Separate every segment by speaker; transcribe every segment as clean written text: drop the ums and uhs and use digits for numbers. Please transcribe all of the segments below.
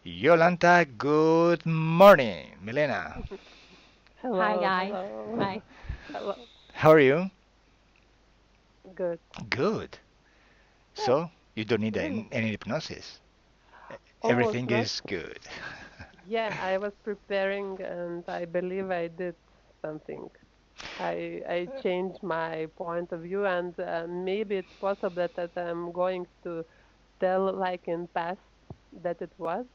Speaker 1: Jolanta, good morning. Milena,
Speaker 2: Hi
Speaker 3: Hello,
Speaker 2: guys.
Speaker 3: hello,
Speaker 2: Hi.
Speaker 3: hello.
Speaker 1: how are you?
Speaker 3: Good.
Speaker 1: Good.
Speaker 3: Yeah,
Speaker 1: So, you don't need
Speaker 3: really.
Speaker 1: any hypnosis.
Speaker 3: Almost
Speaker 1: Everything
Speaker 3: not.
Speaker 1: is good.
Speaker 3: Yeah, I was preparing and I believe I did something. I changed my point of view and maybe it's possible that I'm going to tell like in past that it was.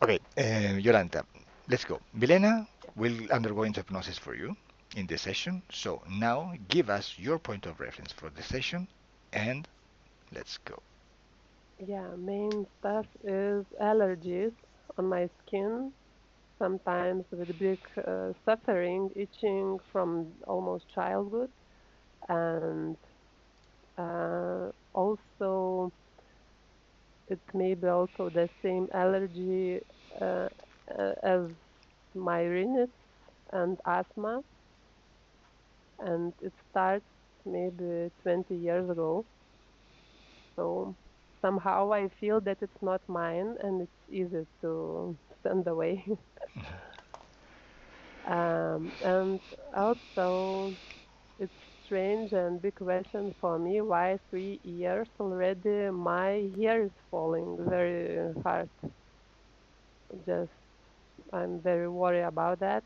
Speaker 1: Okay, Jolanta, let's go. Milena
Speaker 3: Yeah.
Speaker 1: will undergo hypnosis for you in this session. So, now give us your point of reference for the session and let's go.
Speaker 3: Yeah, main stuff is allergies on my skin, sometimes with big suffering, itching from almost childhood, and also it may be also the same allergy uh, as my rhinitis and asthma, and it starts maybe 20 years ago. So somehow I feel that it's not mine and it's easy to send away. And also, it's strange and big question for me why 3 years already my hair is falling very hard. Just I'm very worried about that.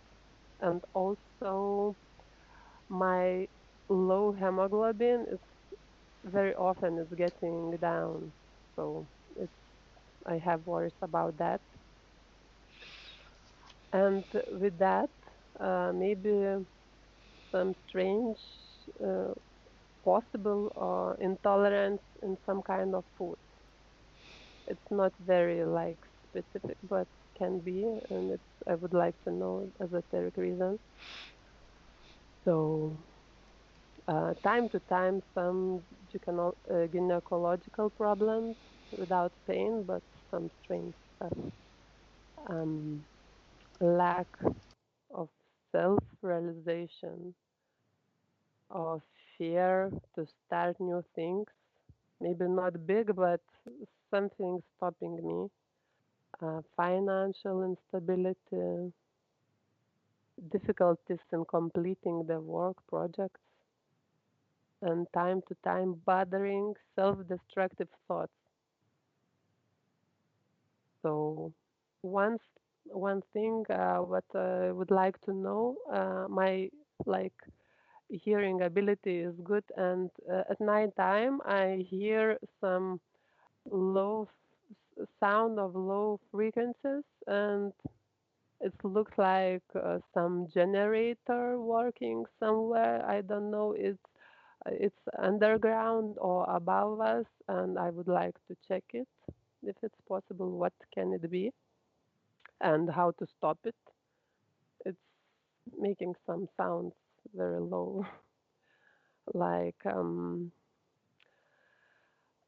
Speaker 3: And also my low hemoglobin is very often is getting down. So it's I have worries about that. And with that, maybe some strange uh, possible intolerance in some kind of food. It's not very like specific, but can be, and it's I would like to know esoteric reasons. So time to time, some gynecological problems without pain, but some strange stuff. Um, lack of self-realization, of fear to start new things. Maybe not big, but something stopping me. Financial instability, difficulties in completing the work projects, and time to time bothering self-destructive thoughts. So, one one thing what I would like to know, my like hearing ability is good, and at night time I hear some sound of low frequencies, and it looks like some generator working somewhere. I don't know. It's underground or above us, and I would like to check it if it's possible. What can it be, and how to stop it? It's making some sounds very low, like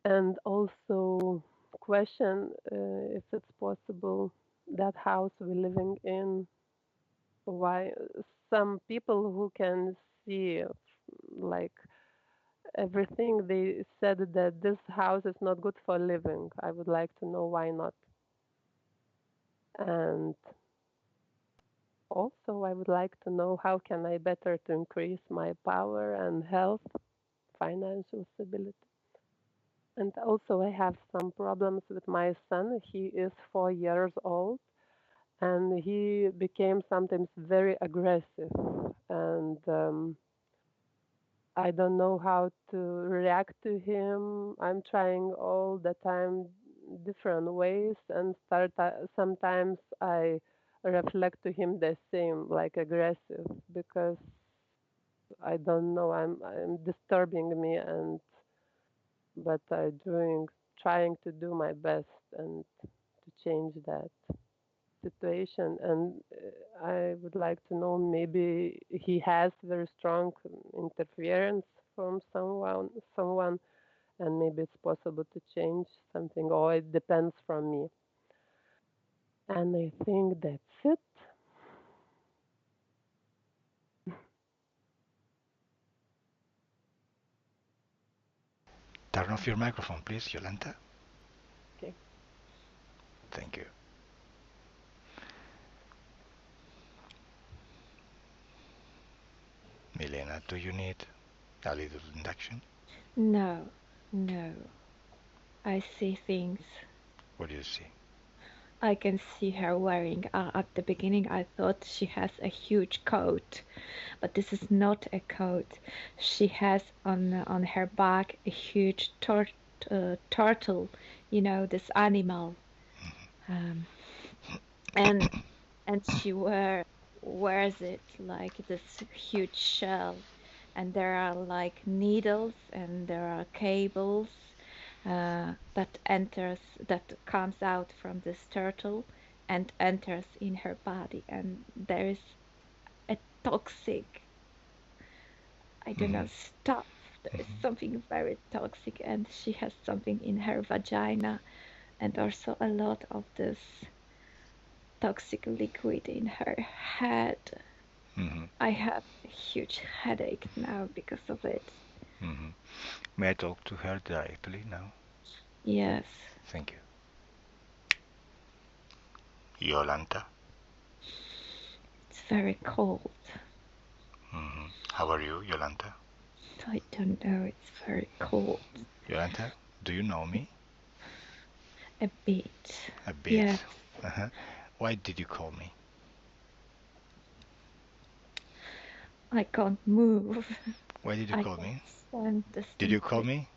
Speaker 3: and also question if it's possible that house we're living in, why some people who can see like everything, they said that this house is not good for living. I would like to know why not. And also I would like to know how can I better to increase my power and health, financial stability. And also I have some problems with my son. He is 4 years old and he became sometimes very aggressive, and I don't know how to react to him. I'm trying all the time different ways, and sometimes I reflect to him the same, like aggressive, because I don't know. I'm disturbing me, and but I doing trying to do my best and to change that situation. And I would like to know maybe he has very strong interference from someone, and maybe it's possible to change something, or it depends from me. And I think that's it.
Speaker 1: Turn off your microphone, please, Jolanta.
Speaker 3: Okay.
Speaker 1: Thank you. Milena, do you need a little induction?
Speaker 2: No, no. I see things.
Speaker 1: What do you see?
Speaker 2: I can see her wearing. At the beginning, I thought she has a huge coat, but this is not a coat. She has on her back a huge turtle. You know this animal. Um, and and she wears it like this huge shell, and there are like needles and there are cables that comes out from this turtle and enters in her body, and there is a toxic, I don't
Speaker 1: Mm-hmm.
Speaker 2: know, stuff. There is
Speaker 1: Mm-hmm.
Speaker 2: something very toxic, and she has something in her vagina, and also a lot of this toxic liquid in her head.
Speaker 1: Mm-hmm.
Speaker 2: I have a huge headache now because of it.
Speaker 1: Mm-hmm. May I talk to her directly now?
Speaker 2: Yes,
Speaker 1: Thank you. Jolanta.
Speaker 2: it's very cold.
Speaker 1: Mm-hmm. How are you, Jolanta?
Speaker 2: I don't know, it's very cold.
Speaker 1: Jolanta, do you know me?
Speaker 2: A bit.
Speaker 1: A bit.
Speaker 2: Yes,
Speaker 1: Uh-huh. Why did you call me?
Speaker 2: I can't move.
Speaker 1: Why did you
Speaker 2: I
Speaker 1: call
Speaker 2: can't
Speaker 1: me?
Speaker 2: stand the
Speaker 1: Did you call
Speaker 2: stimulation.
Speaker 1: me?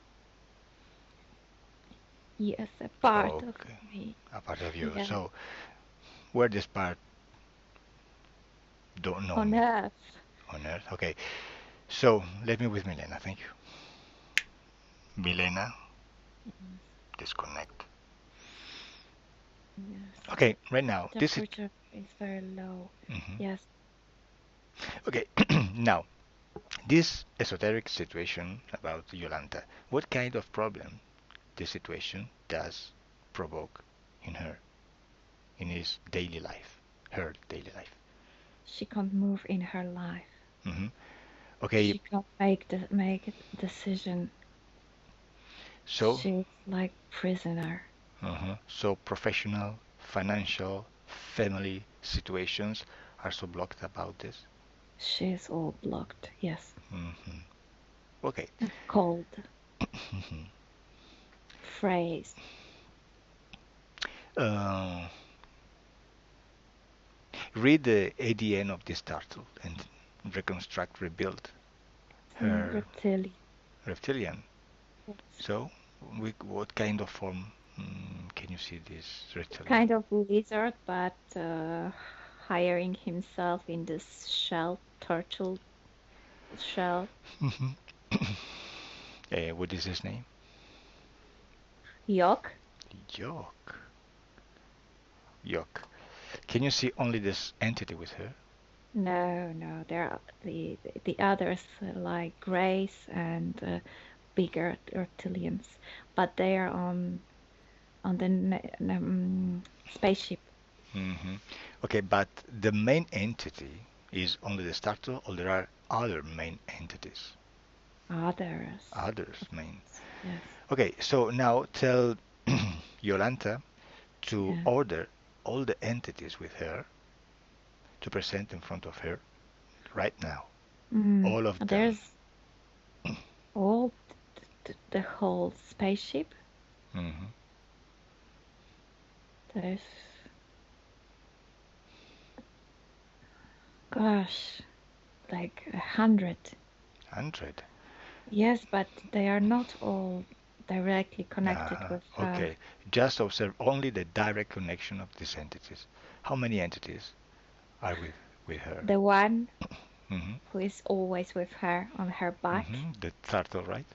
Speaker 2: Yes, a part of
Speaker 1: Okay,
Speaker 2: me.
Speaker 1: a part of you.
Speaker 2: Yes,
Speaker 1: So, where this part don't know
Speaker 2: on
Speaker 1: me
Speaker 2: earth.
Speaker 1: on Earth? Okay, so let me with Milena. Thank you. Milena,
Speaker 2: Yes,
Speaker 1: disconnect.
Speaker 2: yes.
Speaker 1: Okay, right now, this is.
Speaker 2: Temperature is very low.
Speaker 1: Mhm.
Speaker 2: Yes,
Speaker 1: Okay, now, this esoteric situation about Yolanta, what kind of problem this situation does provoke in her, in his daily life, her daily life?
Speaker 2: she can't move in her life.
Speaker 1: Hmm. Okay,
Speaker 2: She can't make a decision.
Speaker 1: so,
Speaker 2: She's like prisoner.
Speaker 1: so professional, financial, family situations are so blocked about this.
Speaker 2: She's all blocked. Yes,
Speaker 1: Hmm. Okay.
Speaker 2: and cold.
Speaker 1: Mhm.
Speaker 2: Phrase.
Speaker 1: uh, Read the ADN of this turtle and reconstruct, rebuild her
Speaker 2: Reptilian.
Speaker 1: reptilian.
Speaker 2: Yes.
Speaker 1: So, what kind of form can you see this reptilian?
Speaker 2: Kind of lizard, but hiring himself in this shell, turtle shell.
Speaker 1: Mhm. What is his name?
Speaker 2: Yok.
Speaker 1: Yok. Yok. Can you see only this entity with her?
Speaker 2: No, no, there are the others like Grace and bigger reptilians, but they are on the spaceship.
Speaker 1: Hmm. Okay, but the main entity is only the starter, or there are other main entities?
Speaker 2: Others,
Speaker 1: Others
Speaker 2: of
Speaker 1: main.
Speaker 2: course. Yes,
Speaker 1: Okay, so now tell Yolanta to
Speaker 2: yeah.
Speaker 1: order all the entities with her to present in front of her right now. All of them.
Speaker 2: There's all the whole spaceship.
Speaker 1: Hmm.
Speaker 2: There's, gosh, like 100.
Speaker 1: 100.
Speaker 2: Yes, but they are not all directly connected
Speaker 1: Uh-huh.
Speaker 2: with her.
Speaker 1: Okay, just observe only the direct connection of these entities. How many entities are with her?
Speaker 2: The one
Speaker 1: Hmm.
Speaker 2: who is always with her on her back,
Speaker 1: Hmm. The turtle, right?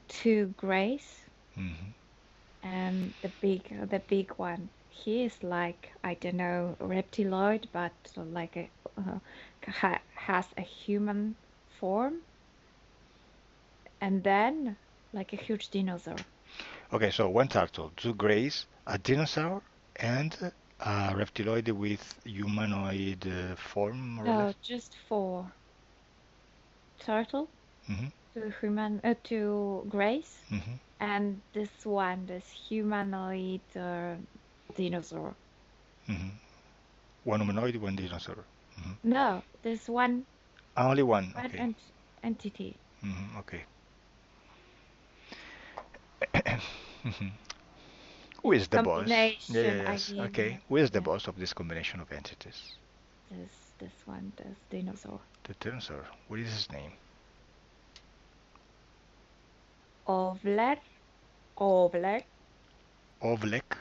Speaker 2: to Grace,
Speaker 1: Hmm.
Speaker 2: and the big one. He is like, I don't know, reptiloid, but like has a human form, and then like a huge dinosaur.
Speaker 1: Okay, so one turtle, two grays, a dinosaur, and a reptiloid with humanoid form, more or
Speaker 2: No,
Speaker 1: less.
Speaker 2: just four turtle
Speaker 1: Hmm.
Speaker 2: to Grace,
Speaker 1: Hmm.
Speaker 2: And this humanoid dinosaur.
Speaker 1: Hmm. One humanoid, one dinosaur. Hmm.
Speaker 2: No, this
Speaker 1: Only one.
Speaker 2: one
Speaker 1: Okay.
Speaker 2: entity.
Speaker 1: Hmm. Okay. Hmm. Who
Speaker 2: It's
Speaker 1: is the boss? Yeah, yeah,
Speaker 2: combination. I
Speaker 1: yes.
Speaker 2: mean,
Speaker 1: Okay. Who is the
Speaker 2: yeah,
Speaker 1: boss of this combination of entities?
Speaker 2: this dinosaur.
Speaker 1: The dinosaur. What is his name?
Speaker 2: Ovler, Ovler,
Speaker 1: Ovlek.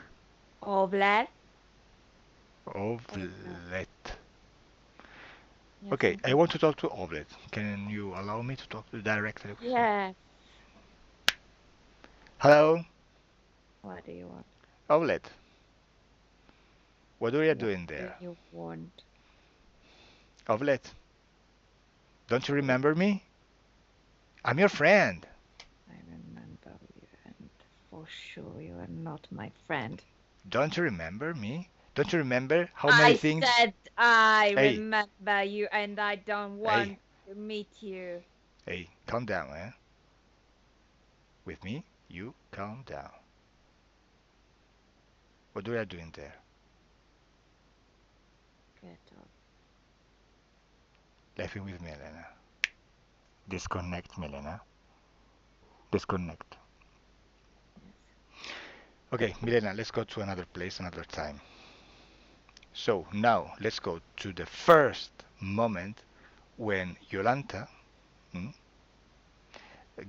Speaker 2: Ovler. Ovler.
Speaker 1: Ovlet.
Speaker 2: Yeah,
Speaker 1: Okay, I
Speaker 2: something
Speaker 1: want
Speaker 2: like.
Speaker 1: to talk to Ovlet. Can you allow me to talk to directly with him?
Speaker 2: Yes.
Speaker 1: Hello,
Speaker 2: What do you want?
Speaker 1: Ovlet. What are you
Speaker 2: What
Speaker 1: doing
Speaker 2: do
Speaker 1: there?
Speaker 2: you want?
Speaker 1: Ovlet, don't you
Speaker 2: Yes,
Speaker 1: remember me? I'm your friend.
Speaker 2: I remember you, and for sure you are not my friend.
Speaker 1: Don't you remember me? Don't you remember how many
Speaker 2: I
Speaker 1: things?
Speaker 2: said I
Speaker 1: Hey,
Speaker 2: remember you, and I don't
Speaker 1: hey,
Speaker 2: want to meet you.
Speaker 1: hey, calm down, eh? With me, you calm down. What are you doing there?
Speaker 2: Get up.
Speaker 1: Laughing with Milena. Disconnect, Milena. Disconnect.
Speaker 2: Yes.
Speaker 1: Okay, Milena, let's go to another place, another time. So now let's go to the first moment when Jolanta mm,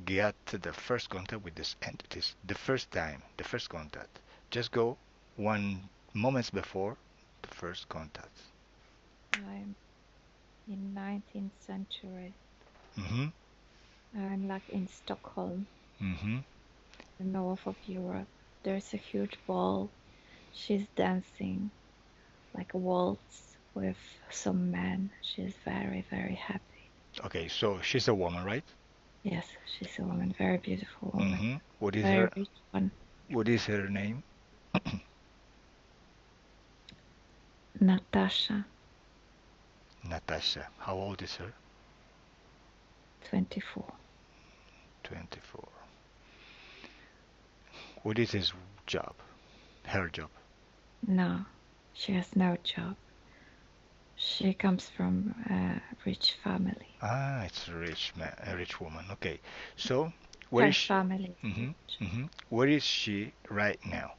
Speaker 1: got the first contact with these entities. The first time, the first contact. Just go one moments before the first contact.
Speaker 2: I'm in 19th century.
Speaker 1: Mm-hmm.
Speaker 2: I'm like in Stockholm,
Speaker 1: Mm-hmm.
Speaker 2: the north of Europe. There's a huge ball. She's dancing like a waltz with some man. She's very, very happy.
Speaker 1: Okay, so she's a woman, right?
Speaker 2: Yes, she's a woman, very beautiful woman,
Speaker 1: Mm-hmm.
Speaker 2: very rich one.
Speaker 1: What is her name?
Speaker 2: Natasha,
Speaker 1: Natasha. How old is her?
Speaker 2: 24.
Speaker 1: 24. What is his job? Her job?
Speaker 2: No, she has no job. She comes from a rich family.
Speaker 1: Ah, it's a rich man, a rich woman. Okay, so where
Speaker 2: Her
Speaker 1: is she?
Speaker 2: family is
Speaker 1: Mm-hmm.
Speaker 2: rich.
Speaker 1: Mm-hmm. Where is she right now?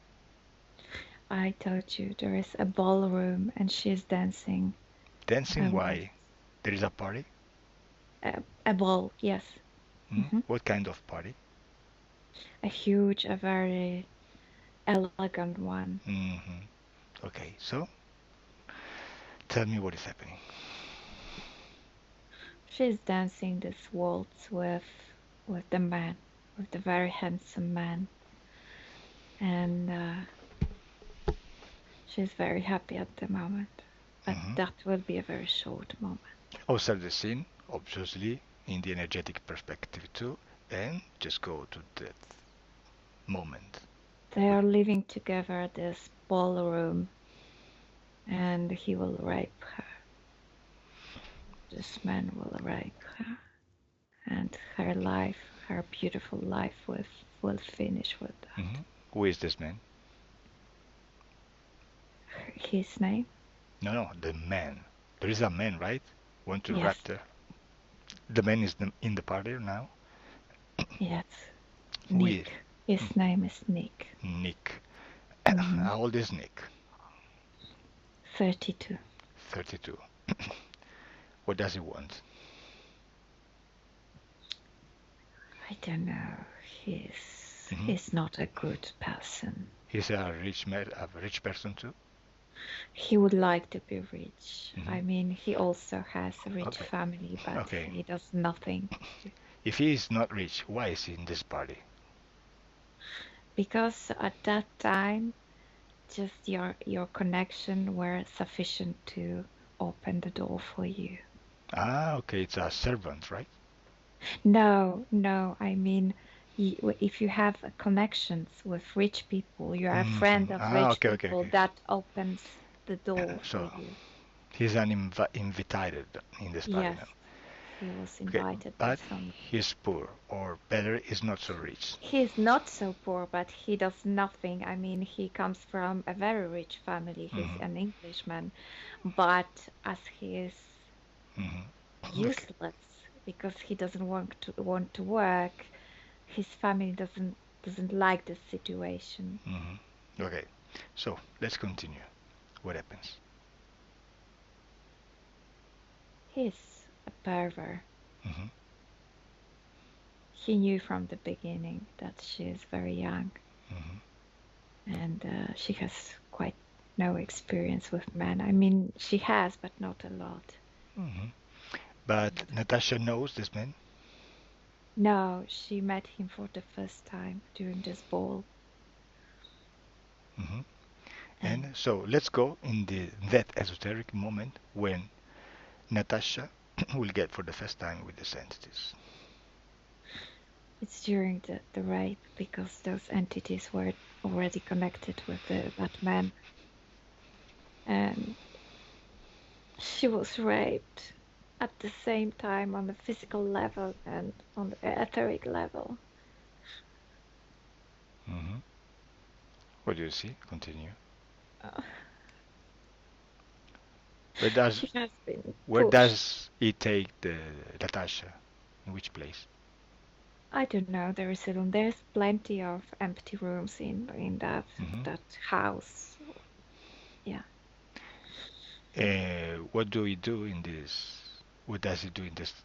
Speaker 2: I told you there is a ballroom and she's dancing a
Speaker 1: Dancing?
Speaker 2: waltz.
Speaker 1: Why? There is a party?
Speaker 2: A ball, yes.
Speaker 1: Hmm?
Speaker 2: Hmm.
Speaker 1: What kind of party?
Speaker 2: A huge, a very elegant one.
Speaker 1: Mm-hmm. Okay, so tell me what is happening.
Speaker 2: She's dancing this waltz with the man, with the very handsome man, and she's very happy at the moment. But
Speaker 1: Mm-hmm.
Speaker 2: that will be a very short moment.
Speaker 1: Observe the scene, obviously, in the energetic perspective too, and just go to that moment.
Speaker 2: They are living together at this ballroom, and he will rape her. This man will rape her, and her life, her beautiful life, will finish with that.
Speaker 1: Mm-hmm. Who is this man?
Speaker 2: His name?
Speaker 1: No, no, the man. There is a man, right? Want to
Speaker 2: Yes,
Speaker 1: raptor. The man is in the party now.
Speaker 2: yes,
Speaker 1: Who is?
Speaker 2: Nick. His name is Nick.
Speaker 1: Nick.
Speaker 2: Hmm.
Speaker 1: How old is Nick?
Speaker 2: 32.
Speaker 1: 32. What does he want?
Speaker 2: I don't know. He's
Speaker 1: Hmm.
Speaker 2: he's not a good person.
Speaker 1: He's a rich man, a rich person too.
Speaker 2: He would like to be rich.
Speaker 1: Hmm.
Speaker 2: I mean, he also has a rich
Speaker 1: Okay.
Speaker 2: family, but
Speaker 1: Okay.
Speaker 2: he does nothing.
Speaker 1: If he is not rich, why is he in this party?
Speaker 2: Because at that time, just your connection were sufficient to open the door for you.
Speaker 1: Ah, okay. It's a servant, right?
Speaker 2: No, no, I mean, if you have connections with rich people, you're a
Speaker 1: Hmm.
Speaker 2: friend of
Speaker 1: Ah,
Speaker 2: rich
Speaker 1: okay, okay,
Speaker 2: people,
Speaker 1: okay.
Speaker 2: that opens the door for
Speaker 1: So
Speaker 2: you.
Speaker 1: he's an invited in this party
Speaker 2: Yes,
Speaker 1: now.
Speaker 2: he was
Speaker 1: Okay,
Speaker 2: invited by
Speaker 1: but
Speaker 2: some.
Speaker 1: he's poor, or better, is not so rich.
Speaker 2: He's not so poor, but he does nothing. I mean, he comes from a very rich family. He's
Speaker 1: Hmm.
Speaker 2: an Englishman, but as he is
Speaker 1: Hmm. Okay.
Speaker 2: useless because he doesn't want to work, his family doesn't like this situation.
Speaker 1: Hmm. Okay. So let's continue. What happens?
Speaker 2: He's a pervert.
Speaker 1: Hmm.
Speaker 2: He knew from the beginning that she is very young
Speaker 1: Hmm.
Speaker 2: and she has quite no experience with men. I mean, she has, but not a lot.
Speaker 1: Hmm. But Natasha knows this man.
Speaker 2: No, she met him for the first time during this ball,
Speaker 1: Hmm.
Speaker 2: and
Speaker 1: And so let's go in that esoteric moment when Natasha will get for the first time with these entities.
Speaker 2: it's during the rape because those entities were already connected with that man, and she was raped at the same time on the physical level and on the etheric level.
Speaker 1: Hmm. What do you see? Continue.
Speaker 2: Uh,
Speaker 1: Where does
Speaker 2: she has been
Speaker 1: where
Speaker 2: pushed.
Speaker 1: does he take the Natasha? In which place?
Speaker 2: I don't know. There is a room. There's plenty of empty rooms in
Speaker 1: Hmm.
Speaker 2: that house. Yeah.
Speaker 1: What do we do in this? What does he do in this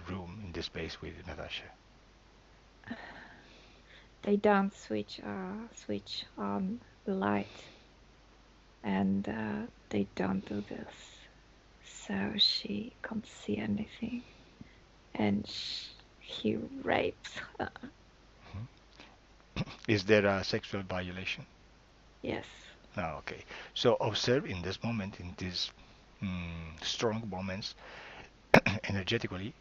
Speaker 1: room, in this space with Natasha?
Speaker 2: They don't switch on the light, and they don't do this, so she can't see anything, and he rapes her.
Speaker 1: Mhm. Is there a sexual violation?
Speaker 2: Yes,
Speaker 1: Ah, okay. So observe in this moment, in these strong moments, energetically,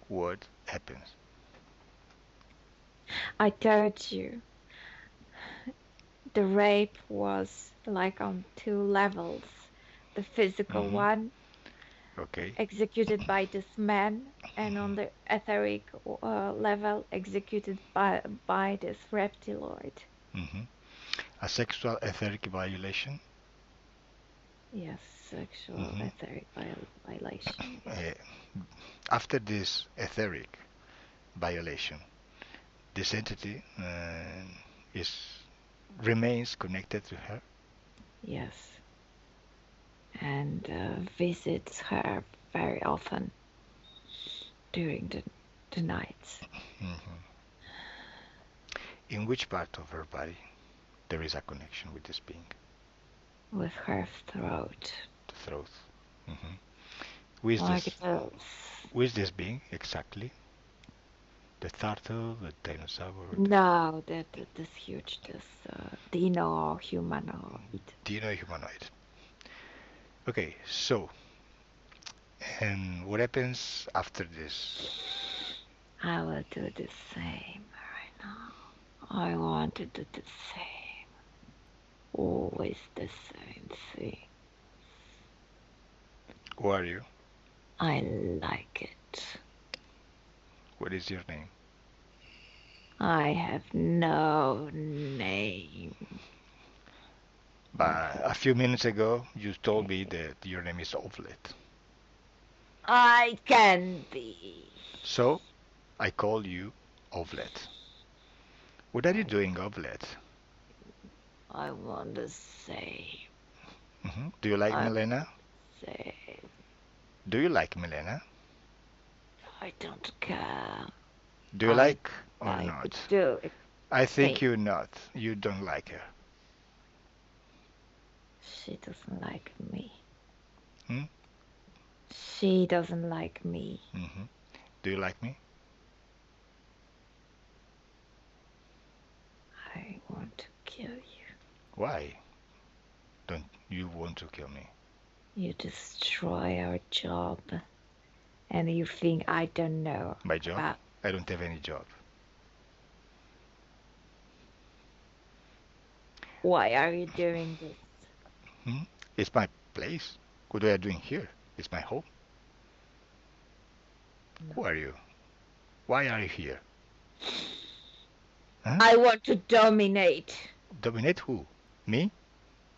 Speaker 1: what happens.
Speaker 2: I told you the rape was like on two levels. The physical
Speaker 1: Hmm.
Speaker 2: one
Speaker 1: Okay.
Speaker 2: executed by this man, and on the etheric level executed by this reptiloid.
Speaker 1: Hmm. A sexual etheric violation.
Speaker 2: Yes, sexual
Speaker 1: Hmm.
Speaker 2: etheric violation. Yes.
Speaker 1: After this etheric violation, this entity is remains connected to her.
Speaker 2: Yes, and visits her very often during the nights
Speaker 1: Hmm. In which part of her body there is a connection with this being?
Speaker 2: with her throat.
Speaker 1: The throat. Hmm. Who is
Speaker 2: Like
Speaker 1: this?
Speaker 2: this.
Speaker 1: Who is this being exactly? The turtle, the dinosaur, the
Speaker 2: No, this huge, this dino humanoid.
Speaker 1: dino humanoid. Okay, so and what happens after this?
Speaker 2: I will do the same right now. I want to do the same. Always the same thing.
Speaker 1: Who are you?
Speaker 2: I like it.
Speaker 1: What is your name?
Speaker 2: I have no name.
Speaker 1: But a few minutes ago, you told me that your name is Ovlet.
Speaker 2: I can be.
Speaker 1: So I call you Ovlet. What are you
Speaker 2: I,
Speaker 1: doing, Ovlet?
Speaker 2: I want the same.
Speaker 1: Do you like
Speaker 2: I want
Speaker 1: Milena?
Speaker 2: the same.
Speaker 1: Do you like Milena?
Speaker 2: I don't care.
Speaker 1: Do you
Speaker 2: I
Speaker 1: like or
Speaker 2: like to
Speaker 1: not?
Speaker 2: do it.
Speaker 1: I think
Speaker 2: Hey,
Speaker 1: you not. You don't like her.
Speaker 2: she doesn't like me.
Speaker 1: Hmm?
Speaker 2: She doesn't like me.
Speaker 1: Hmm. Do you like me?
Speaker 2: I want to kill you.
Speaker 1: Why don't you want to kill me?
Speaker 2: You destroy our job, and you think I don't know
Speaker 1: My job?
Speaker 2: about
Speaker 1: I don't have any job.
Speaker 2: why are you doing this?
Speaker 1: Hmm? It's my place. What are you doing here? It's my home.
Speaker 2: No.
Speaker 1: Who are you? Why are you here? Huh?
Speaker 2: I want to dominate
Speaker 1: Dominate who? Me?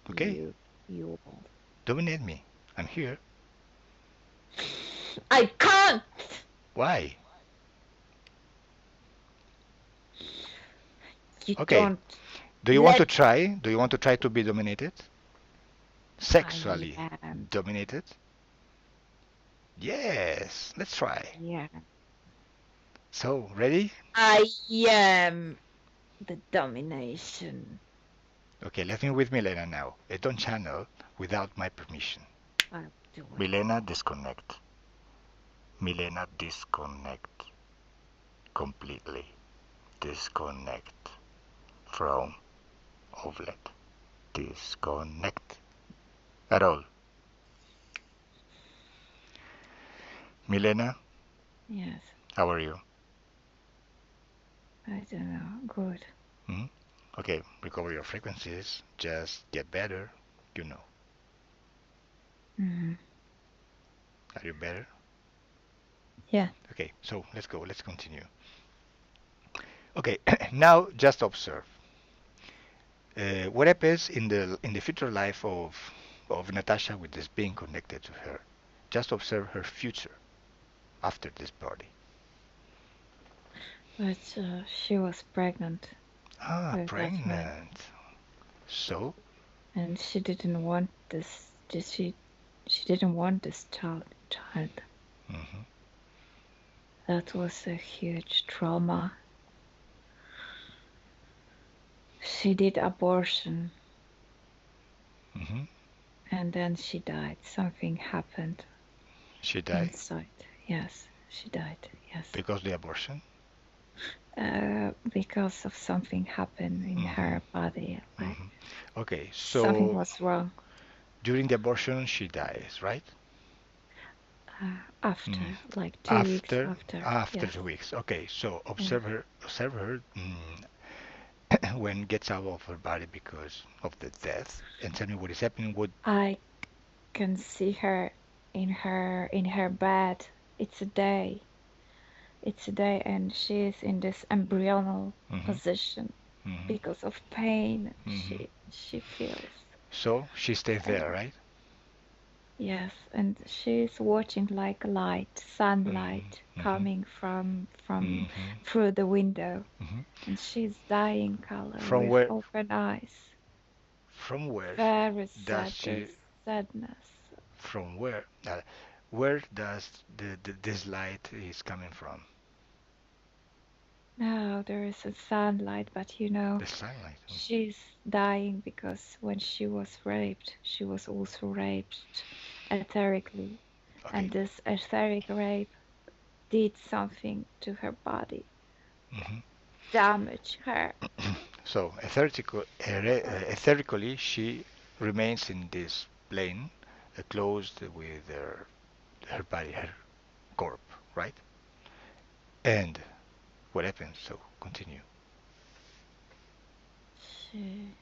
Speaker 1: Okay,
Speaker 2: you. You all.
Speaker 1: dominate me. I'm here.
Speaker 2: I can't.
Speaker 1: Why?
Speaker 2: You
Speaker 1: Okay.
Speaker 2: don't
Speaker 1: Do you want to
Speaker 2: let.
Speaker 1: try? Do you want to try to be dominated?
Speaker 2: I
Speaker 1: Sexually
Speaker 2: am.
Speaker 1: dominated? Yes, let's try.
Speaker 2: Yeah.
Speaker 1: So, ready?
Speaker 2: I am the domination.
Speaker 1: Okay, let me with Milena now. I don't channel without my permission.
Speaker 2: I'll do it.
Speaker 1: Milena, disconnect. Milena, disconnect. Completely. Disconnect from Ovlet. Disconnect. At all. Milena,
Speaker 2: Yes.
Speaker 1: how are you?
Speaker 2: I don't know. Good.
Speaker 1: Hmm? Okay, recover your frequencies. Just get better. You know.
Speaker 2: Hmm.
Speaker 1: Are you better?
Speaker 2: Yeah.
Speaker 1: Okay, so let's go. Let's continue. Okay, now just observe. What happens in the future life of Natasha with this being connected to her? Just observe her future after this body.
Speaker 2: But she was pregnant
Speaker 1: Ah,
Speaker 2: with that man,
Speaker 1: pregnant. So,
Speaker 2: and she didn't want this. She didn't want this child.
Speaker 1: mhm,
Speaker 2: That was a huge trauma. She did abortion,
Speaker 1: mhm.
Speaker 2: and then she died. Something happened
Speaker 1: She died
Speaker 2: inside. Yes, she died. Yes,
Speaker 1: because the abortion.
Speaker 2: because of something happened in
Speaker 1: Mhm,
Speaker 2: her body. Like
Speaker 1: mhm. Okay,
Speaker 2: something
Speaker 1: so
Speaker 2: was wrong.
Speaker 1: during the abortion she dies, right? Mm.
Speaker 2: After, like 2 weeks
Speaker 1: After
Speaker 2: after.
Speaker 1: after
Speaker 2: Yes.
Speaker 1: 2 weeks. Okay, so
Speaker 2: Yes.
Speaker 1: observe her when gets out of her body because of the death, and tell me what is happening. What?
Speaker 2: I can see her in her bed. It's a day. It's a day, and she is in this embryonal
Speaker 1: Mhm,
Speaker 2: position
Speaker 1: mhm,
Speaker 2: because of pain
Speaker 1: mhm.
Speaker 2: she feels.
Speaker 1: So she stays there,
Speaker 2: And
Speaker 1: right?
Speaker 2: yes, and she's watching like light,
Speaker 1: Mhm,
Speaker 2: sunlight
Speaker 1: mhm,
Speaker 2: coming from
Speaker 1: mhm,
Speaker 2: through the window,
Speaker 1: mhm.
Speaker 2: and she's dying color
Speaker 1: From
Speaker 2: with
Speaker 1: where?
Speaker 2: open eyes.
Speaker 1: From where
Speaker 2: Very
Speaker 1: does
Speaker 2: sad,
Speaker 1: she?
Speaker 2: sadness.
Speaker 1: From where? Where does this light is coming from?
Speaker 2: Now there is a sunlight, but
Speaker 1: The sunlight.
Speaker 2: she's dying because when she was raped, she was also raped etherically,
Speaker 1: Okay.
Speaker 2: and this etheric rape did something to her body,
Speaker 1: Mhm.
Speaker 2: damaged her.
Speaker 1: So etherically, she remains in this plane, closed with her body, her corp, right? And what happens? So continue.
Speaker 2: She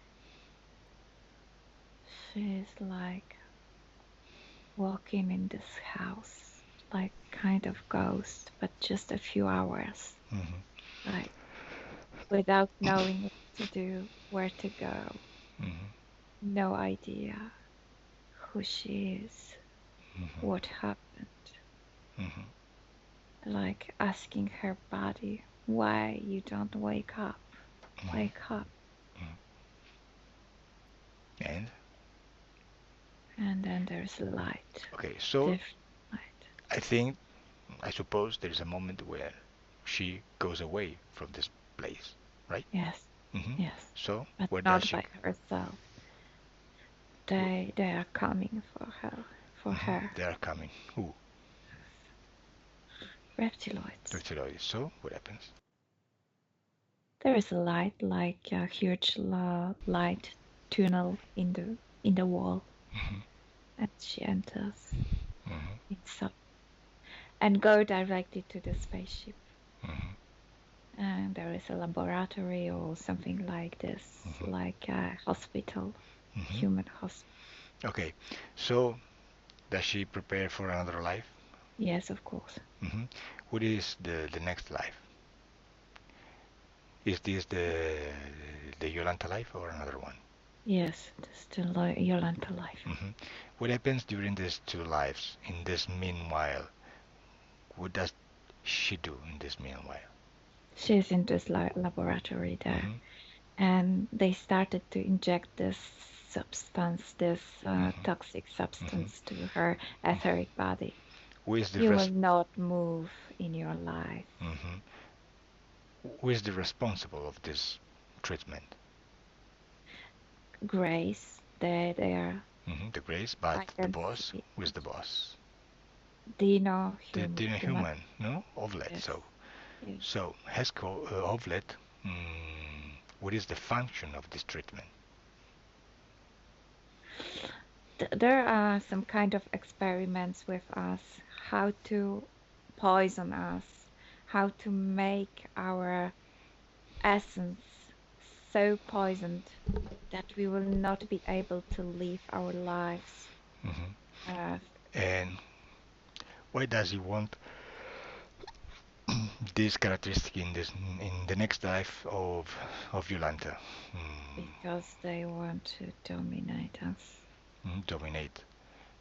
Speaker 2: she's like walking in this house, like kind of ghost, but just a few hours,
Speaker 1: Mhm,
Speaker 2: like without knowing what to do, where to go,
Speaker 1: mhm,
Speaker 2: no idea who she is,
Speaker 1: mhm,
Speaker 2: what happened,
Speaker 1: mhm,
Speaker 2: like asking her body, why you don't
Speaker 1: mhm,
Speaker 2: wake up,
Speaker 1: mhm. And
Speaker 2: and then there's light,
Speaker 1: okay, so
Speaker 2: different light.
Speaker 1: I think I suppose there is a moment where she goes away from this place, right?
Speaker 2: Yes,
Speaker 1: Hmm.
Speaker 2: yes,
Speaker 1: So
Speaker 2: but
Speaker 1: where does
Speaker 2: not
Speaker 1: she?
Speaker 2: by herself. They are coming for her.
Speaker 1: They are coming. Who?
Speaker 2: Reptiloids.
Speaker 1: Reptiloids. So what happens?
Speaker 2: There is a light, like a huge light tunnel in the wall,
Speaker 1: Hmm.
Speaker 2: and she enters
Speaker 1: Hmm.
Speaker 2: inside and go directly to the spaceship.
Speaker 1: Hmm.
Speaker 2: And there is a laboratory or something like this,
Speaker 1: Hmm.
Speaker 2: like a hospital,
Speaker 1: Hmm.
Speaker 2: human hospital.
Speaker 1: Okay. So does she prepare for another life?
Speaker 2: Yes, of course.
Speaker 1: Hmm. What is the next life? Is this the Jolanta life or another one?
Speaker 2: Yes, that's the Jolanta life.
Speaker 1: Hmm. What happens during these two lives? In this meanwhile, what does she do in this meanwhile?
Speaker 2: She's in this laboratory there,
Speaker 1: Hmm.
Speaker 2: and they started to inject this substance, this
Speaker 1: Hmm.
Speaker 2: toxic
Speaker 1: Hmm.
Speaker 2: substance to her etheric body.
Speaker 1: Who is the
Speaker 2: You will not move in your life.
Speaker 1: hmm Who is the responsible of this treatment?
Speaker 2: Grace, there,
Speaker 1: The Grace, but
Speaker 2: I
Speaker 1: the
Speaker 2: can
Speaker 1: boss,
Speaker 2: see
Speaker 1: who is the boss?
Speaker 2: Dino,
Speaker 1: The
Speaker 2: human.
Speaker 1: human, no? Ovlet.
Speaker 2: Yes, yes.
Speaker 1: So Hesco, Ovlet, what is the function of this treatment?
Speaker 2: There are some kind of experiments with us, how to poison us, how to make our essence so poisoned that we will not be able to live our lives
Speaker 1: Hmm.
Speaker 2: on Earth.
Speaker 1: And why does he want this characteristic in the next life of Jolanta?
Speaker 2: Because they want to dominate us.
Speaker 1: Dominate.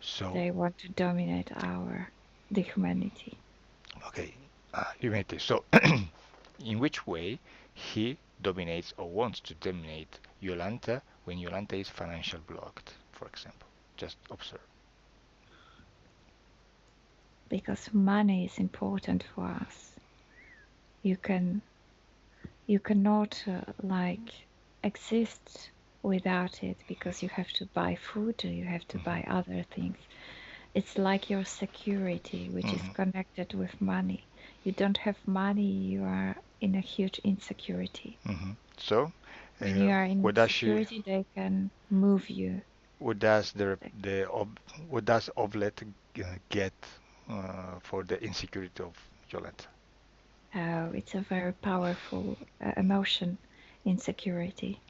Speaker 1: So,
Speaker 2: They want to dominate the humanity.
Speaker 1: okay, humanity. So, in which way he dominates or wants to dominate Jolanta when Jolanta is financial blocked, for example? Just observe.
Speaker 2: Because money is important for us. You can you cannot exist without it because you have to buy food, you have to buy
Speaker 1: Hmm.
Speaker 2: other things. It's like your security, which is
Speaker 1: Hmm.
Speaker 2: connected with money. You don't have money, you are in a huge insecurity.
Speaker 1: So,
Speaker 2: When you are in
Speaker 1: what does she?
Speaker 2: insecurity, they can move you.
Speaker 1: What does what does Ovlet get for the insecurity of Jolanta?
Speaker 2: Oh, it's a very powerful emotion, insecurity.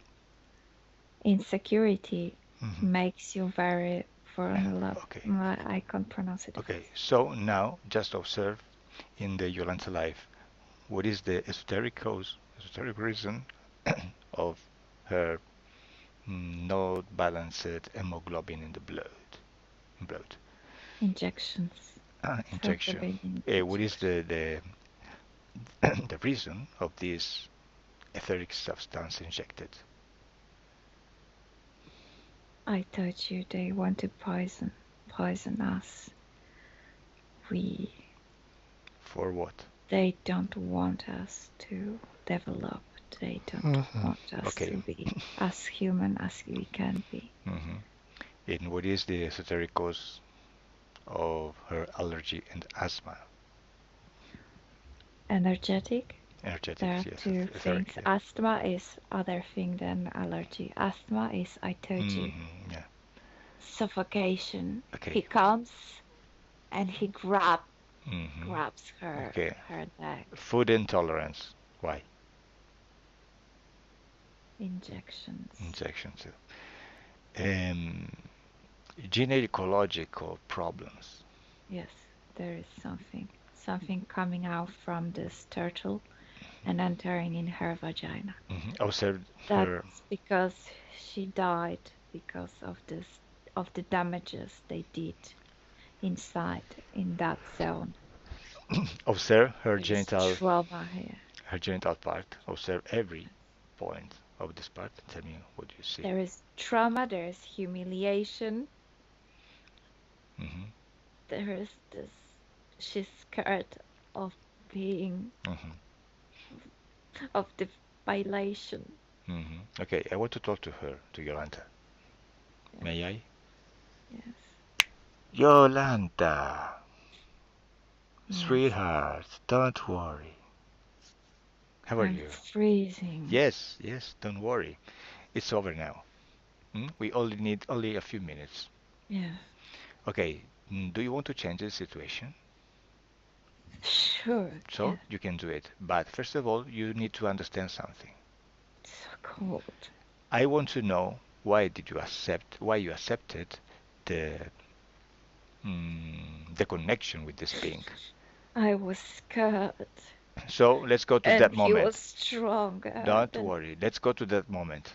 Speaker 2: Insecurity
Speaker 1: Hmm.
Speaker 2: makes you very vulnerable.
Speaker 1: Okay.
Speaker 2: I can't pronounce it
Speaker 1: Okay.
Speaker 2: fast.
Speaker 1: So now, just observe in the Jolanta life, what is the esoteric cause, esoteric reason of her not balanced hemoglobin in the blood
Speaker 2: Injections. From the
Speaker 1: injection.
Speaker 2: beginning,
Speaker 1: What is
Speaker 2: injection.
Speaker 1: the reason of this etheric substance injected?
Speaker 2: I told you they want to poison us. We,
Speaker 1: For what?
Speaker 2: they don't want us to develop. They don't want us
Speaker 1: Okay.
Speaker 2: to be as human as we can be.
Speaker 1: Hmm. And what is the esoteric cause of her allergy and asthma?
Speaker 2: Energetic. There
Speaker 1: Energetics,
Speaker 2: are
Speaker 1: yes,
Speaker 2: two
Speaker 1: etheric,
Speaker 2: things.
Speaker 1: yeah.
Speaker 2: Asthma is other thing than allergy. Asthma is, I told you,
Speaker 1: Yeah.
Speaker 2: suffocation. He
Speaker 1: Okay.
Speaker 2: comes and he
Speaker 1: Hmm.
Speaker 2: grabs
Speaker 1: Okay.
Speaker 2: her neck.
Speaker 1: Food intolerance. Why?
Speaker 2: Injections.
Speaker 1: Injections. Um, Gynecological problems.
Speaker 2: Yes, there is something coming out from this turtle and entering in her vagina.
Speaker 1: Observed her.
Speaker 2: That's because she died because of this of the damages they did inside in that zone.
Speaker 1: Observe
Speaker 2: There is trauma here.
Speaker 1: her genital part. Observe every point of this part. Tell me what you see.
Speaker 2: There is trauma, there is humiliation,
Speaker 1: Hmm.
Speaker 2: there is this she's scared of being
Speaker 1: Hmm.
Speaker 2: of the violation.
Speaker 1: Okay, I want to talk to her, to Yolanta.
Speaker 2: Yes,
Speaker 1: May I?
Speaker 2: yes,
Speaker 1: Yolanta,
Speaker 2: yes.
Speaker 1: sweetheart, don't worry. How are
Speaker 2: I'm
Speaker 1: you?
Speaker 2: freezing.
Speaker 1: Yes, yes, don't worry. It's over now. We only need only a few minutes.
Speaker 2: Yes.
Speaker 1: Okay, do you want to change the situation?
Speaker 2: Sure,
Speaker 1: So
Speaker 2: yes.
Speaker 1: you can do it. But first of all, you need to understand something.
Speaker 2: It's so cold.
Speaker 1: I want to know why you accepted the the connection with this pink.
Speaker 2: I was scared,
Speaker 1: So let's go to that
Speaker 2: and he was
Speaker 1: moment.
Speaker 2: stronger
Speaker 1: Don't
Speaker 2: than.
Speaker 1: worry. Let's go to that moment.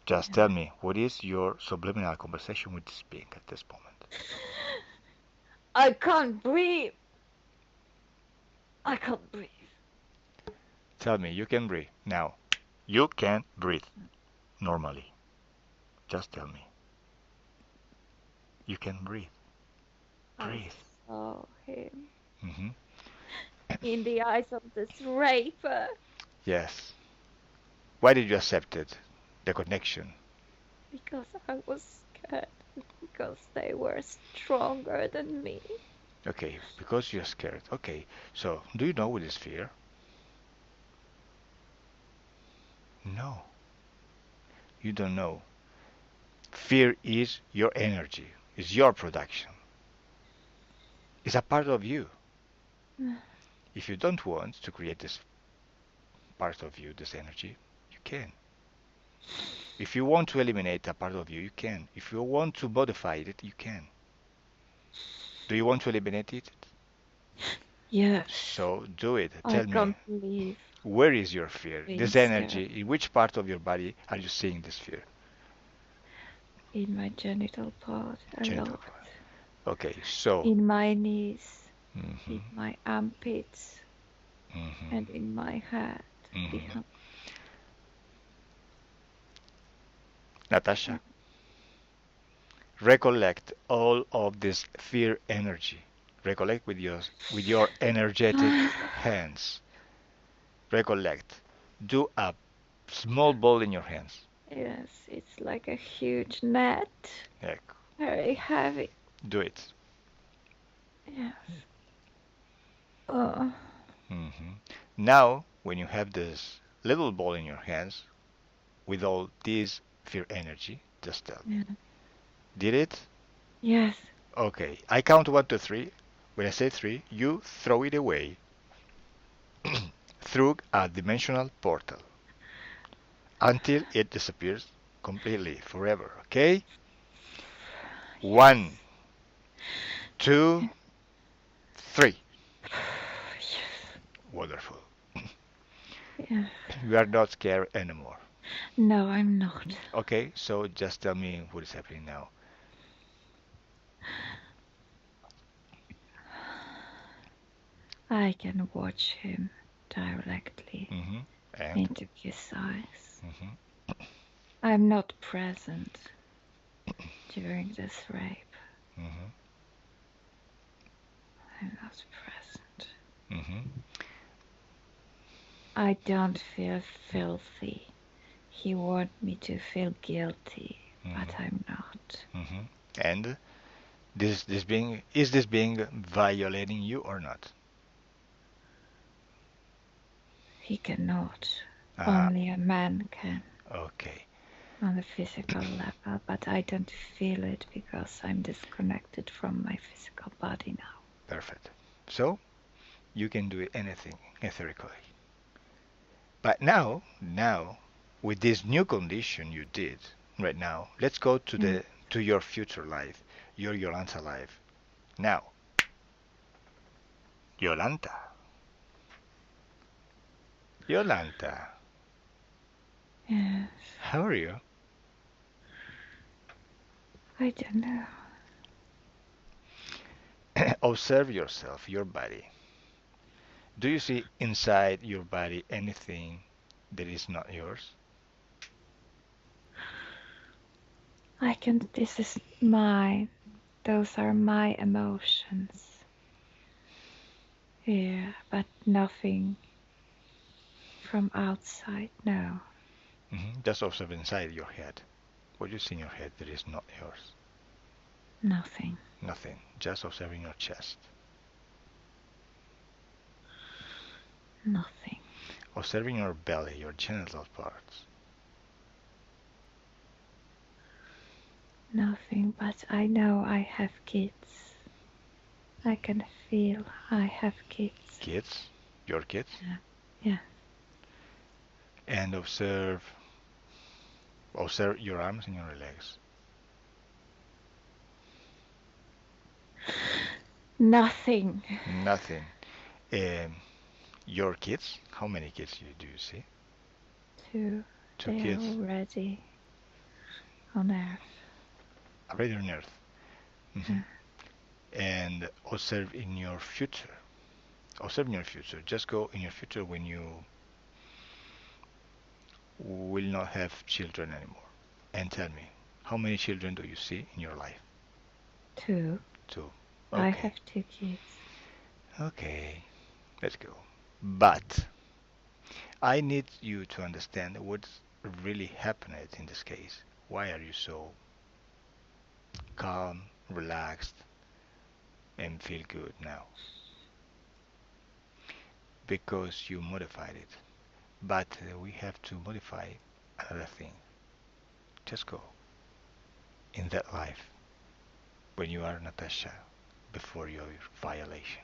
Speaker 1: Just tell
Speaker 2: Yeah.
Speaker 1: me, what is your subliminal conversation with this being at this moment?
Speaker 2: I can't breathe. I can't breathe.
Speaker 1: Tell me, you can breathe. Now, you can breathe normally. Just tell me. You can breathe.
Speaker 2: I
Speaker 1: Breathe.
Speaker 2: saw him
Speaker 1: Hmm.
Speaker 2: in the eyes of this raper
Speaker 1: Yes. Why did you accept it? The connection.
Speaker 2: because I was scared, because they were stronger than me.
Speaker 1: Okay, because you're scared. Okay, so do you know what is fear? No, you don't know. Fear is your energy, is your production. It's a part of you. If you don't want to create this part of you, this energy, you can. If you want to eliminate a part of you, you can. If you want to modify it, you can. Do you want to eliminate it?
Speaker 2: Yes,
Speaker 1: So do it.
Speaker 2: I
Speaker 1: Tell me,
Speaker 2: can't believe
Speaker 1: where is your fear?
Speaker 2: being
Speaker 1: This
Speaker 2: scared.
Speaker 1: energy, in which part of your body are you seeing this fear?
Speaker 2: In my genital part a
Speaker 1: Genital
Speaker 2: lot.
Speaker 1: part. Okay, so.
Speaker 2: In my knees, in
Speaker 1: Hmm.
Speaker 2: my armpits,
Speaker 1: Hmm.
Speaker 2: and in my head
Speaker 1: Hmm.
Speaker 2: behind.
Speaker 1: Natasha, recollect all of this fear energy. Recollect with your energetic hands. Recollect. Do a small ball in your hands.
Speaker 2: Yes, it's like a huge net,
Speaker 1: Yeah,
Speaker 2: very heavy.
Speaker 1: do it.
Speaker 2: Yes. Oh,
Speaker 1: Hmm. Now, when you have this little ball in your hands with all this fear energy, just tell me.
Speaker 2: yeah.
Speaker 1: Did it?
Speaker 2: Yes.
Speaker 1: Okay, I count 1 to 3. When I say three, you throw it away through a dimensional portal until it disappears completely, forever. Okay? One,
Speaker 2: Yes.
Speaker 1: two, three.
Speaker 2: Yes.
Speaker 1: Wonderful.
Speaker 2: Yes.
Speaker 1: You are not scared anymore.
Speaker 2: No, I'm not.
Speaker 1: Okay, so just tell me what is happening now.
Speaker 2: I can watch him directly
Speaker 1: Hmm. And?
Speaker 2: into his eyes.
Speaker 1: Hmm.
Speaker 2: I'm not present during this rape.
Speaker 1: Hmm.
Speaker 2: I'm not present.
Speaker 1: Hmm.
Speaker 2: I don't feel filthy. He wants me to feel guilty, but
Speaker 1: Hmm.
Speaker 2: I'm not.
Speaker 1: Hmm. And this being is this being violating you or not?
Speaker 2: He cannot.
Speaker 1: Uh,
Speaker 2: Only a man can
Speaker 1: okay,
Speaker 2: on the physical level, but I don't feel it because I'm disconnected from my physical body now.
Speaker 1: perfect. So you can do anything etherically. But now, with this new condition you did right now, let's go
Speaker 2: Yeah.
Speaker 1: to your future life, your Yolanta life. Now, Yolanta, Yolanta,
Speaker 2: Yes.
Speaker 1: how are you?
Speaker 2: I don't know.
Speaker 1: Observe yourself, your body. Do you see inside your body anything that is not yours?
Speaker 2: I can. This is mine. Those are my emotions. Yeah, but nothing from outside. No,
Speaker 1: Just observe inside your head. What you see in your head that is not yours?
Speaker 2: nothing.
Speaker 1: Nothing. Just observing your chest.
Speaker 2: Nothing.
Speaker 1: Observing your belly, your genital parts.
Speaker 2: Nothing, but I know I have kids. I can feel I have kids.
Speaker 1: Kids, your kids.
Speaker 2: Yeah. Yeah.
Speaker 1: And observe your arms and your legs.
Speaker 2: Nothing.
Speaker 1: Nothing. Um, your kids? How many kids do you see?
Speaker 2: Two.
Speaker 1: Two
Speaker 2: They are
Speaker 1: kids
Speaker 2: already on Earth.
Speaker 1: already on Earth.
Speaker 2: Uh,
Speaker 1: Hmm. And observe in your future. Observe in your future. Just go in your future when you will not have children anymore. And tell me, how many children do you see in your life?
Speaker 2: Two.
Speaker 1: Two.
Speaker 2: I
Speaker 1: Okay.
Speaker 2: have two kids.
Speaker 1: Okay. Let's go. But I need you to understand what's really happened in this case. Why are you so calm, relaxed, and feel good now? Because you modified it. But we have to modify another thing. Just go in that life when you are Natasha before your violation.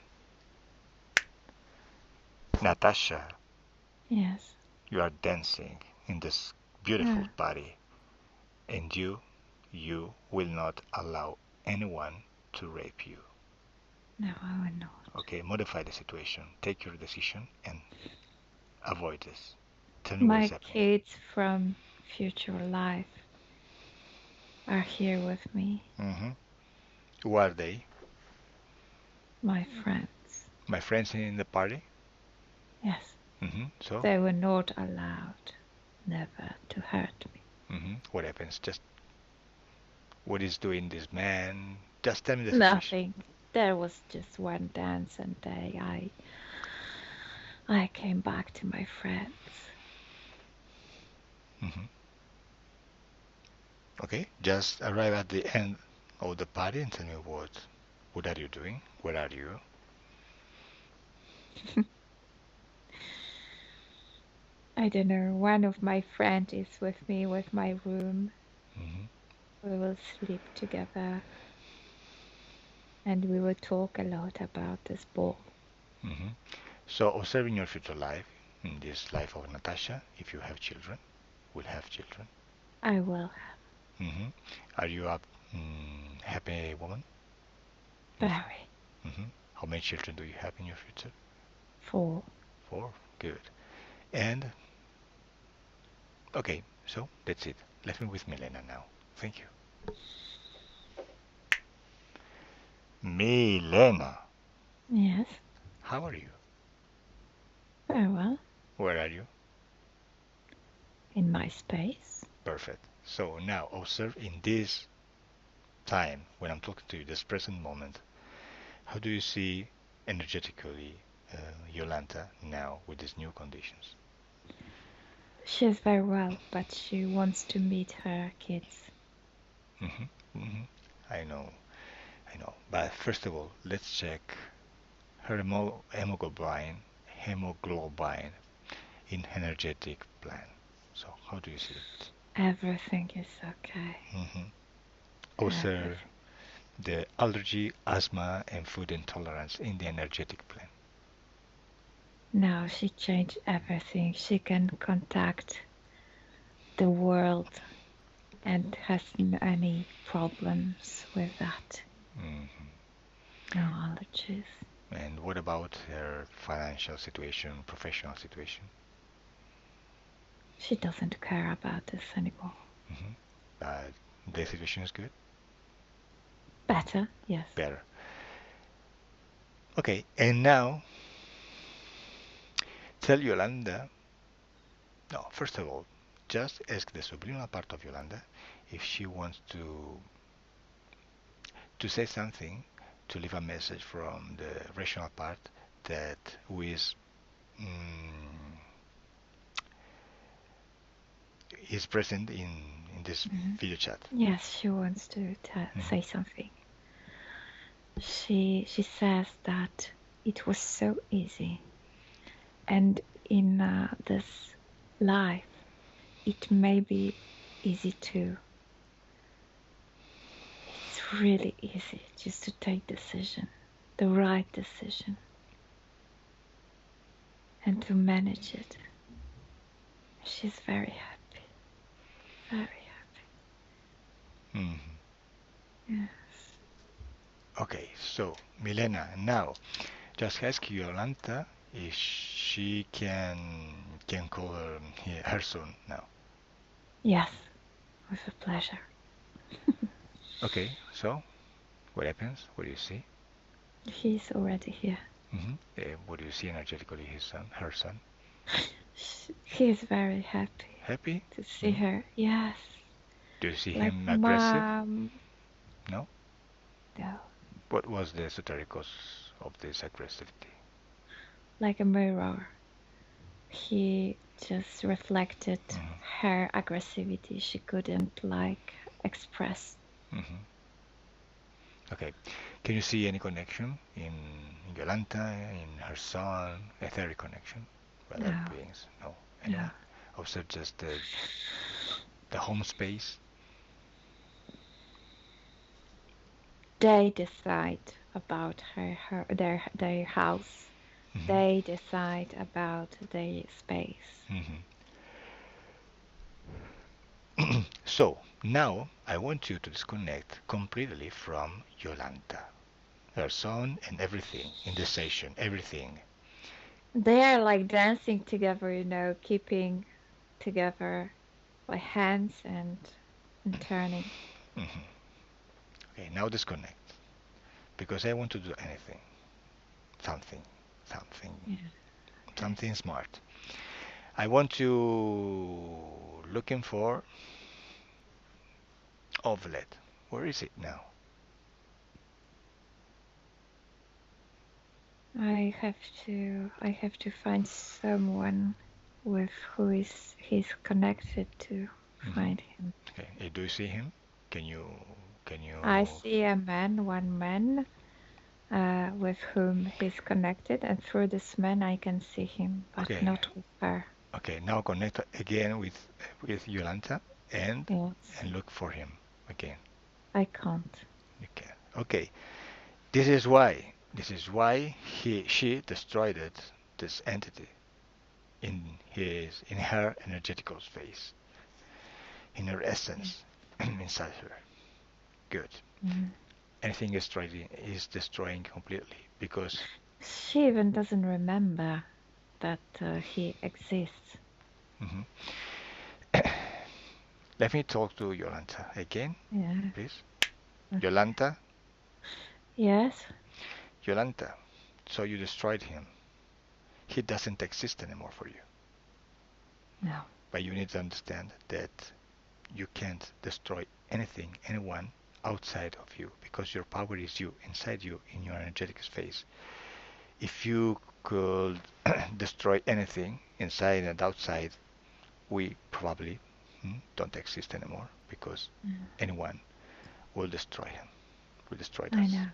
Speaker 1: Natasha,
Speaker 2: Yes.
Speaker 1: you are dancing in this
Speaker 2: Uh,
Speaker 1: beautiful party, and you will not allow anyone to rape you.
Speaker 2: no, I will not.
Speaker 1: Okay, modify the situation, take your decision, and avoid this. Tell me what is
Speaker 2: My
Speaker 1: happening.
Speaker 2: kids from future life are here with me.
Speaker 1: Hmm. Who are they?
Speaker 2: My friends.
Speaker 1: My friends in the party?
Speaker 2: Yes.
Speaker 1: So,
Speaker 2: They were not allowed never to hurt me.
Speaker 1: what happens? Just what is doing this man? Just tell me the situation.
Speaker 2: Nothing. There was just one dance and I came back to my friends.
Speaker 1: Hmm. Okay, just arrive at the end of the party and tell me what are you doing? Where are you?
Speaker 2: I don't know. One of my friends is with me with my room.
Speaker 1: Hmm.
Speaker 2: We will sleep together and we will talk a lot about this ball.
Speaker 1: Hmm. So observing your future life, in this life of Natasha, if you have children, will have children.
Speaker 2: I will have
Speaker 1: Hmm. Are you a happy woman?
Speaker 2: very
Speaker 1: How many children do you have in your future?
Speaker 2: full.
Speaker 1: Four. Good. And okay, so that's it. Let me with Milena now. Thank you. Milena,
Speaker 2: Yes,
Speaker 1: how are you?
Speaker 2: very well.
Speaker 1: Where are you?
Speaker 2: In my space.
Speaker 1: Perfect. So now observe in this time when I'm talking to you, this present moment, how do you see energetically Jolanta now with these new conditions?
Speaker 2: She is very well, but she wants to meet her kids.
Speaker 1: Hmm. Hmm. I know, I know. But first of all, let's check her hemoglobin in energetic plan. So how do you see it?
Speaker 2: Everything is okay.
Speaker 1: Hmm. Observe
Speaker 2: Everything.
Speaker 1: the allergy, asthma, and food intolerance in the energetic plan.
Speaker 2: Now she changed everything. She can contact the world and hasn't any problems with that.
Speaker 1: Hmm.
Speaker 2: No allergies.
Speaker 1: And what about her financial situation, professional situation?
Speaker 2: She doesn't care about this anymore.
Speaker 1: Hmm. But the situation is good,
Speaker 2: Better, yes.
Speaker 1: better. Okay, and now tell Yolanda. No, first of all, just ask the subliminal part of Yolanda if she wants to say something, to leave a message from the rational part that who is present in this
Speaker 2: Mhm.
Speaker 1: video chat.
Speaker 2: Yes, she wants to
Speaker 1: Hmm.
Speaker 2: say something. She says that it was so easy, and in this life, it may be easy too. It's really easy just to take decision, the right decision, and to manage it. She's very happy, very happy.
Speaker 1: Hmm.
Speaker 2: Yes.
Speaker 1: Okay, so Milena, now just ask Jolanta if she can call her son now.
Speaker 2: Yes, with a pleasure.
Speaker 1: Okay, so what happens? What do you see?
Speaker 2: He's already here.
Speaker 1: What do you see energetically? His son, her son,
Speaker 2: He is very happy
Speaker 1: happy?
Speaker 2: to see
Speaker 1: hmm
Speaker 2: her. Yes,
Speaker 1: Do you see
Speaker 2: like
Speaker 1: him aggressive?
Speaker 2: mom.
Speaker 1: No.
Speaker 2: No,
Speaker 1: What was the esoteric cause of this aggressivity?
Speaker 2: like a mirror. He just reflected
Speaker 1: hmm
Speaker 2: her aggressivity. She couldn't like express.
Speaker 1: hmm Okay. Can you see any connection in Yolanta, in her son, etheric connection, rather
Speaker 2: No,
Speaker 1: beings? No,
Speaker 2: no.
Speaker 1: anyone? Observe just the home space.
Speaker 2: They decide about their house.
Speaker 1: hmm
Speaker 2: They decide about their space.
Speaker 1: hmm So now I want you to disconnect completely from Yolanta, her son, and everything in the session, everything.
Speaker 2: They are like dancing together, keeping together by hands and turning.
Speaker 1: hmm Okay, now disconnect because I want to do anything, something, something,
Speaker 2: Yeah. Okay.
Speaker 1: something smart. I want you looking for ovelet. Where is it now?
Speaker 2: I have to find someone with who is he's connected to
Speaker 1: hmm
Speaker 2: find him.
Speaker 1: Okay, do you see him? Can you can you?
Speaker 2: I see a man, one man, with whom he's connected, and through this man I can see him, but
Speaker 1: Okay,
Speaker 2: not with her.
Speaker 1: okay. Now connect again with Yolanta
Speaker 2: Yes,
Speaker 1: and look for him again.
Speaker 2: I can't.
Speaker 1: You can. Okay. This is why. This is why she destroyed it, this entity in her energetical space, in her
Speaker 2: Yeah.
Speaker 1: essence, inside her. Good.
Speaker 2: Mhm.
Speaker 1: Anything is destroying completely because.
Speaker 2: She even doesn't remember that he exists.
Speaker 1: Mhm. Let me talk to Yolanta again,
Speaker 2: Yeah.
Speaker 1: please.
Speaker 2: Okay.
Speaker 1: Yolanta,
Speaker 2: Yes.
Speaker 1: Yolanta. So you destroyed him. He doesn't exist anymore for you.
Speaker 2: No.
Speaker 1: But you need to understand that you can't destroy anything, anyone outside of you because your power is you, inside you, in your energetic space. If you could destroy anything inside and outside, we probably don't exist anymore because
Speaker 2: Mm.
Speaker 1: anyone will destroy him, will destroy
Speaker 2: I
Speaker 1: us.
Speaker 2: know.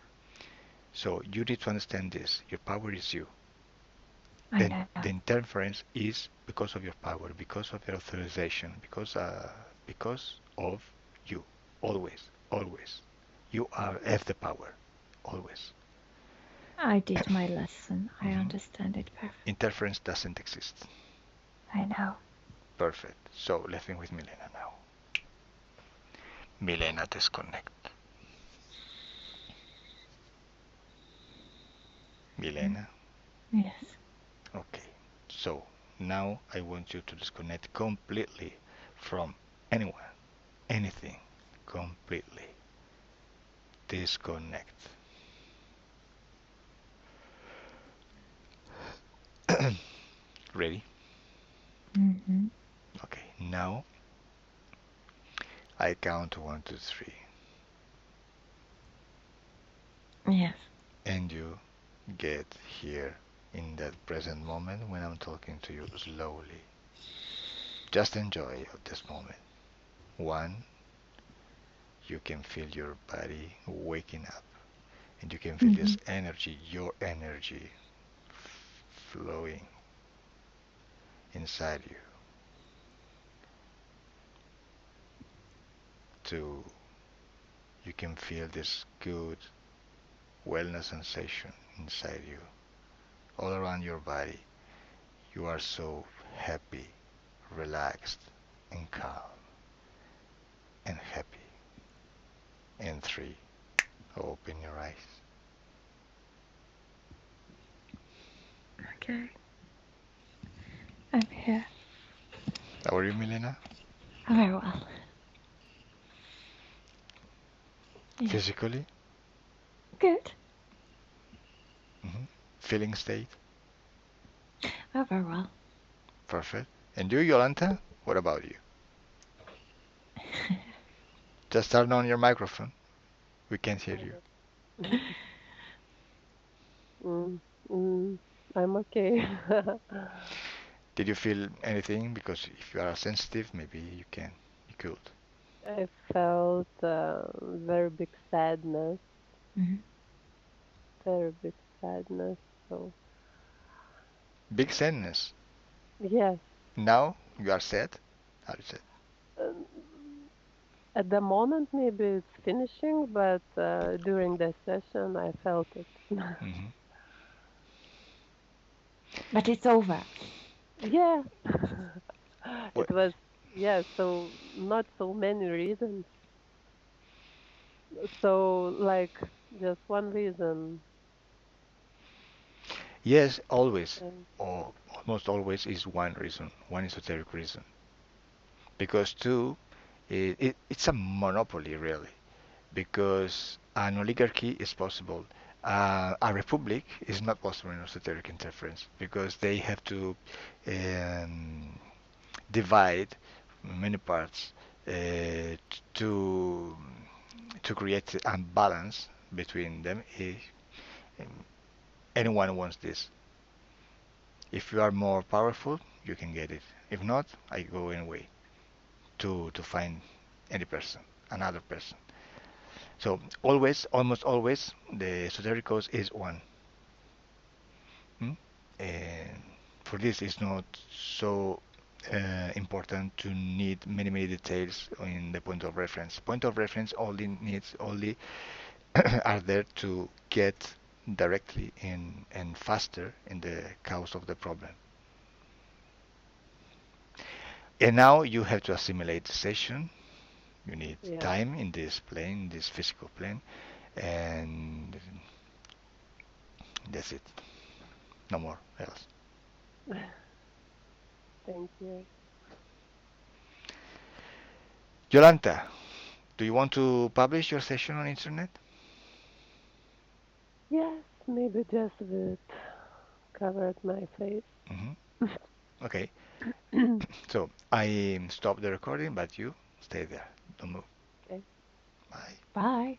Speaker 1: So you need to understand this. Your power is you.
Speaker 2: I
Speaker 1: Then
Speaker 2: know.
Speaker 1: the interference is because of your power, because of your authorization, because of you. Always, always. You are have the power. Always.
Speaker 2: I did my lesson. I
Speaker 1: hmm
Speaker 2: understand it perfectly.
Speaker 1: Interference doesn't exist.
Speaker 2: I know.
Speaker 1: Perfect. So let's think with Milena now. Milena, disconnect.
Speaker 2: Mm.
Speaker 1: Milena.
Speaker 2: Yes.
Speaker 1: Okay. So now I want you to disconnect completely from anyone, anything. Completely. Disconnect. Ready?
Speaker 2: Mm-hmm.
Speaker 1: Okay. Now I count 1, 2, 3,
Speaker 2: Yes.
Speaker 1: and you get here in that present moment when I'm talking to you slowly. Just enjoy of this moment. One, you can feel your body waking up, and you can feel
Speaker 2: Mm-hmm.
Speaker 1: this energy, your energy, flowing inside you. Two, you can feel this good wellness sensation inside you, all around your body. You are so happy, relaxed, and calm, and happy. And three, Open your eyes.
Speaker 2: Okay, I'm here.
Speaker 1: How are you, Milena?
Speaker 2: Very well. Yeah.
Speaker 1: Physically?
Speaker 2: Good.
Speaker 1: Hmm. Feeling state?
Speaker 2: Oh, very well.
Speaker 1: Perfect. And you, Jolanta? What about you? Just turn on your microphone. We can't hear you.
Speaker 3: Mm, mm, I'm okay.
Speaker 1: Did you feel anything? Because if you are sensitive, maybe you could.
Speaker 3: I felt very big sadness,
Speaker 2: Mhm.
Speaker 3: very big sadness. So
Speaker 1: Big sadness.
Speaker 3: yes,
Speaker 1: Now you are sad? How is it?
Speaker 3: um, at the moment maybe it's finishing, but during the session I felt it.
Speaker 1: Hmm.
Speaker 2: But it's over.
Speaker 3: Yeah,
Speaker 1: Well,
Speaker 3: it was. Yeah, so not so many reasons. So like just one reason.
Speaker 1: yes, always,
Speaker 3: And
Speaker 1: or almost always, is one reason, one esoteric reason. Because two, it's a monopoly really. Because an oligarchy is possible. A republic is not possible in esoteric interference because they have to um, divide many parts to to create a balance between them. If anyone wants this, if you are more powerful, you can get it. If not, I go anyway to find any person, another person. So always, almost always, the esoteric cause is one. Hmm? And for this, it's not so important to need many many details in the point of reference. Point of reference only are there to get directly in and faster in the cause of the problem. And now you have to assimilate the session. You need
Speaker 3: yeah,
Speaker 1: time in this plane, this physical plane, and that's it. No more else.
Speaker 3: thank you.
Speaker 1: Jolanta, do you want to publish your session on internet?
Speaker 3: Yes, maybe just with covered my face.
Speaker 1: Hmm. Okay. So I stop the recording, but you stay there. Don't move.
Speaker 3: Okay.
Speaker 1: Bye.
Speaker 2: Bye.